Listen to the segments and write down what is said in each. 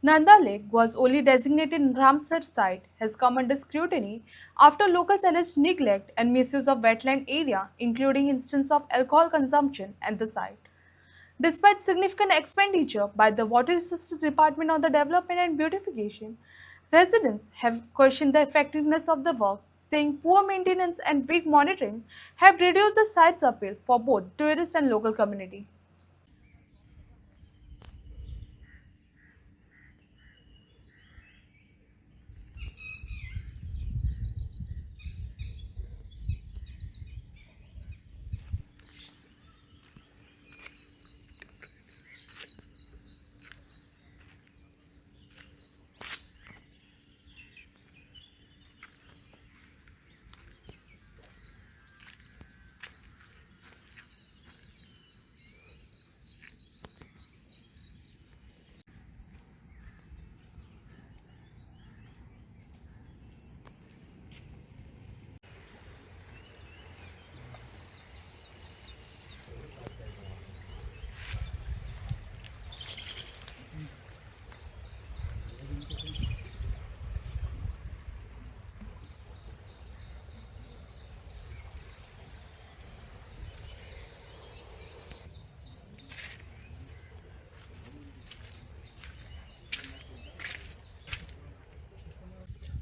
Nanda Lake was only designated Ramsar site has come under scrutiny after locals alleged neglect and misuse of wetland area, including instances of alcohol consumption at the site. Despite significant expenditure by the Water Resources Department on the development and beautification, residents have questioned the effectiveness of the work, saying poor maintenance and weak monitoring have reduced the site's appeal for both tourists and local community.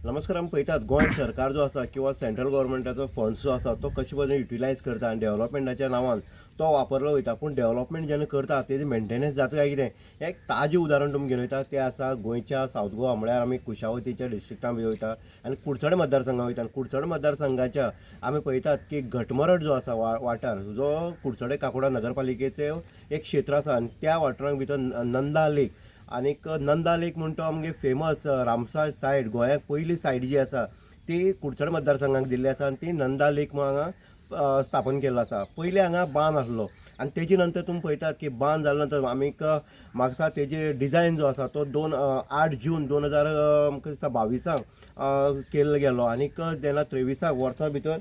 नमस्कार. आमी पळयतात गोंय सरकार जो आसा किंवा central गव्हर्मेंटाचो funds जो आसा तो कशे पद्दतीन युटिलायज करता आनी डेव्हलपमेंटाच्या नांवान तो वापरलो वयता. पूण डेव्हलपमेंट जेन्ना करता तेजी मेंटेनन्स जाता काय कितें हें एक ताजें उदाहरण तुमी घेवन वयता. तें आसा गोंयच्या सावथ गोवा म्हळ्यार आमी कुशावतीच्या डिस्ट्रिक्टान वयता आनी कुडचडे मतदारसंघांत वयता. आनी कुडचडे मतदारसंघाच्या आमी पळयतात की घटमरड जो आसा वाठार जो कुडचडे काकोडा नगरपालिकेचें एक क्षेत्र आसा आनी त्या वाठारांत भितर नंदा लेक आनीक नंदा लेक म्हणटा तो आमगे फेमस रामसार सायड गोंयाक पयली सायड जी आसा ती कुडचड मतदारसंघाक दिल्ली आसा आनी ती नंदा लेक म्हणून हांगा स्थापन केल्लो आसा. पयलीं हांगा बांद आसलो आनी तेजे नंतर तुमी पळयतात की बांद जाले नंतर आमीक म्हाका दिसता तेजे डिजायन जो आसा तो 8 जून 2022 केल्लो गेलो आनीक तेन्ना 23 वर्सां भितर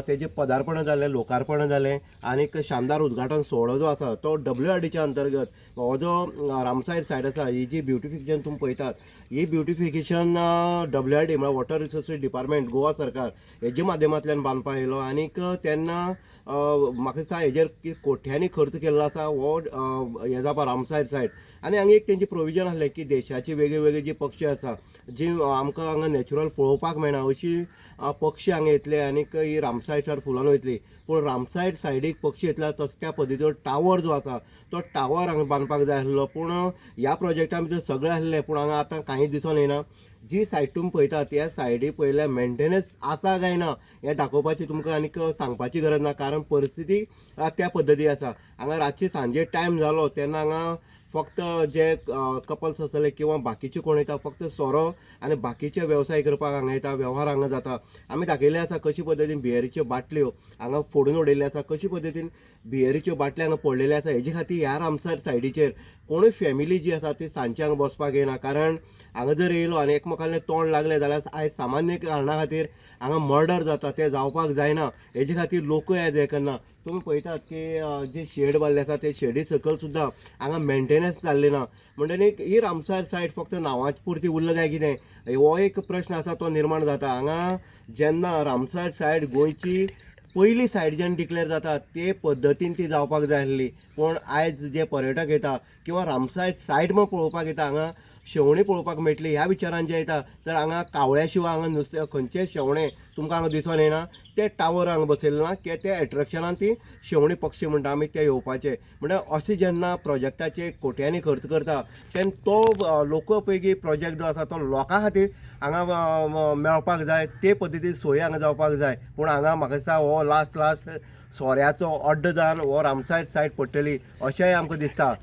तेजें पदार्पण जालें, लोकार्पण जालें आनीक शानदार उद्घाटन सोहळो जो आसा तो WRDच्या अंतर्गत हो जो रामसायर सायड आसा ही जी ब्युटिफिकेशन तुमी पळयतात ही ब्युटिफिकेशन WRD म्हळ्यार वॉटर रिसोर्सीस डिपार्टमेंट गोवा सरकार हेजे माध्यमांतल्यान बांदपाक येयलो आनीक तेन्ना म्हाका दिसता हेजेर कोट्यांनी खर्च केल्लो आसा हो हे जावपा रामसायर सायड. आनी हांगा एक तेंची प्रोविजन आसलें की देशाचे वेगळे वेगळे जे पक्षी आसा जी आमकां हांगा नॅचरल पळोवपाक मेळना अशी पक्षी हांगा येतले आनीक ही रामसायड फुलान वयतली. पूण रामसायड सायडीक पक्षी येतल्या त्या पद्दतीचो टावर जो आसा तो टावर हांगा बांदपाक जाय आसलो. पूण ह्या प्रोजेक्टा भितर सगळें आसलें पूण हांगा आतां कांय दिसून येना. जी सायड तुमी पळयतात त्या सायडी पयल्या मेंटेनन्स आसा काय ना हें दाखोवपाची तुमकां आनीक सांगपाची गरज ना कारण परिस्थिती त्या पद्दती आसा. हांगा रातची सांजे टायम जालो तेन्ना हांगा फक्त जे कपल्स आसले किंवा बाकीचे कोण येता फक्त सोरो आनी बाकीचे वेवसाय करपाक हांगा येता, वेव्हार हांगा जाता. आमी दाखयलें आसा कशे पद्दतीन बियरीच्यो बाटल्यो हांगा फोडून उडयल्ले आसा, कशे पद्दतीन बियरीच्यो बाटल्यो हांगा पडलेल्यो आसा. हेजे खातीर ह्या रामसार सायडीचेर कोणूय फॅमिली जी आसा ती सांजचे हांगा बसपाक येना कारण हांगा जर येयलो आनी एकमेकांना तोंड लागलें जाल्यार आयज सामान्य कारणा खातीर हांगा मर्डर जाता तें जावपाक जायना. हेजे खातीर लोकूय आयज हें करना. तुमी पळयतात की जे शेड बांदले आसा ते शेडी सकयल सुद्दां हांगा मेंटेनन्स जाल्ले ना. म्हणटकीर ही रामसार सायड फक्त नांवाची पुरती उरला काय कितें हो एक प्रश्न आसा तो निर्माण जाता. हांगा जेन्ना रामसार सायड गोंयची पयली सायड जेन्ना डिक्लेअर जाता ते पद्दतीन ती जावपाक जाय आसली. पूण आयज जे पर्यटक येता किंवा रामसार सायड म्हण पळोवपाक येता हांगा शेवणी पळोवपाक मेळटली ह्या विचारान जे येता तर हांगा कावळ्या शिवाय हांगा नुस्तें खंयचें शेवणें तुमकां हांगा दिसून येना. ते टावर हांगा बसयल्ले ना की ते एट्रॅक्शनान ती शेवणी पक्षी म्हणटा आमी ते येवपाचे. म्हणल्यार अशें जेन्ना प्रोजेक्टाचे कोट्यांनी खर्च करता तेन्ना तो लोकोपयोगी प्रोजेक्ट जो आसा तो लोकां खातीर हांगा मेळपाक जाय ते पद्दतीन सोय हांगा जावपाक जाय. पूण हांगा म्हाका दिसता हो लास्ट सोऱ्याचो अड्डो जावन हो रामसार सायड पडटली अशेंय आमकां दिसता.